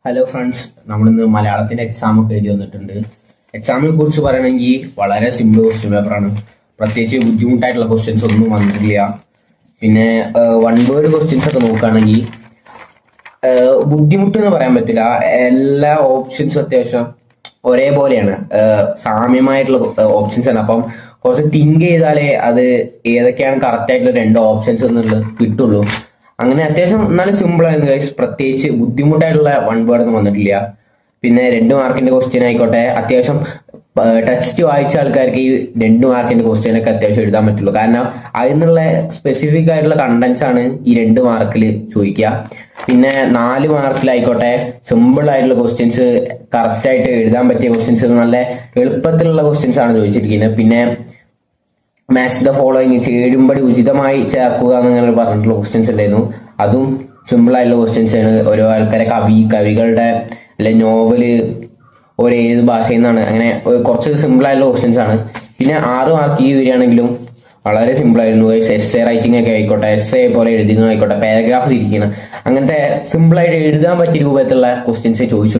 Hello friends, നമ്മളിന്ന് മലയാളത്തിന്റെ exam ഒക്കെ എഴുതി വന്നിട്ടുണ്ട്. എക്സാമിനെ കുറിച്ച് പറയണമെങ്കിൽ വളരെ സിമ്പിൾ ക്വസ്റ്റ്യൻ പേപ്പറാണ്. പ്രത്യേകിച്ച് ബുദ്ധിമുട്ടായിട്ടുള്ള ക്വസ്റ്റ്യൻസ് ഒന്നും വന്നിട്ടില്ല. പിന്നെ വൺ വേർഡ് ക്വസ്റ്റ്യൻസ് ഒക്കെ നോക്കുകയാണെങ്കിൽ ബുദ്ധിമുട്ട് എന്ന് പറയാൻ പറ്റില്ല. എല്ലാ ഓപ്ഷൻസും അത്യാവശ്യം ഒരേപോലെയാണ്, സാമ്യമായിട്ടുള്ള ഓപ്ഷൻസ് ആണ്. അപ്പം കുറച്ച് തിങ്ക് ചെയ്താലേ അത് ഏതൊക്കെയാണ് കറക്റ്റ് ആയിട്ടുള്ള രണ്ട് ഓപ്ഷൻസ് എന്നുള്ളത് കിട്ടുള്ളൂ. അങ്ങനെ അത്യാവശ്യം എന്നാലും സിമ്പിൾ ആയിരുന്നു ഗൈസ്. പ്രത്യേകിച്ച് ബുദ്ധിമുട്ടായിട്ടുള്ള വൺ വേർഡ് ഒന്നും വന്നിട്ടില്ല. പിന്നെ 2 മാർക്കിന്റെ ക്വസ്റ്റ്യൻ ആയിക്കോട്ടെ, അത്യാവശ്യം ടെക്സ്റ്റ് വായിച്ച ആൾക്കാർക്ക് ഈ 2 മാർക്കിന്റെ ക്വസ്റ്റ്യൻ ഒക്കെ അത്യാവശ്യം എഴുതാൻ പറ്റുള്ളൂ. കാരണം അതിൽ നിന്നുള്ള സ്പെസിഫിക് ആയിട്ടുള്ള കണ്ടന്റ്സ് ആണ് ഈ 2 മാർക്കിൽ ചോദിക്കുക. പിന്നെ 4 മാർക്കിലായിക്കോട്ടെ സിമ്പിൾ ആയിട്ടുള്ള ക്വസ്റ്റ്യൻസ്, കറക്റ്റ് ആയിട്ട് എഴുതാൻ പറ്റിയ ക്വസ്റ്റ്യൻസ്, നല്ല എളുപ്പത്തിലുള്ള ക്വസ്റ്റ്യൻസ് ആണ് ചോദിച്ചിരിക്കുന്നത്. പിന്നെ മാച്ച് ദ ഫോളോയിങ്, ചേരുമ്പടി ഉചിതമായി ചേർക്കുക എന്നിങ്ങനെ പറഞ്ഞിട്ടുള്ള ക്വസ്റ്റ്യൻസ് ഉണ്ടായിരുന്നു. അതും സിമ്പിൾ ആയിട്ടുള്ള ക്വസ്റ്റ്യൻസ് ആണ്. ഓരോ ആൾക്കാരെ കവികളുടെ അല്ലെ നോവല് ഏത് ഭാഷയിൽ നിന്നാണ്, അങ്ങനെ കുറച്ച് സിമ്പിൾ ആയിട്ടുള്ള ക്വസ്റ്റ്യൻസ് ആണ്. പിന്നെ 6 മാർക്ക് ഈ വരികയാണെങ്കിലും വളരെ സിമ്പിൾ ആയിരുന്നു. എസ് എ റൈറ്റിംഗ് ഒക്കെ ആയിക്കോട്ടെ, എസ് എ പോലെ എഴുതുക ആയിക്കോട്ടെ, പാരഗ്രാഫ് തിരിക്കണം, അങ്ങനത്തെ സിമ്പിൾ ആയിട്ട് എഴുതാൻ പറ്റിയ രൂപത്തിലുള്ള ക്വസ്റ്റ്യൻസ് ചോദിച്ചു.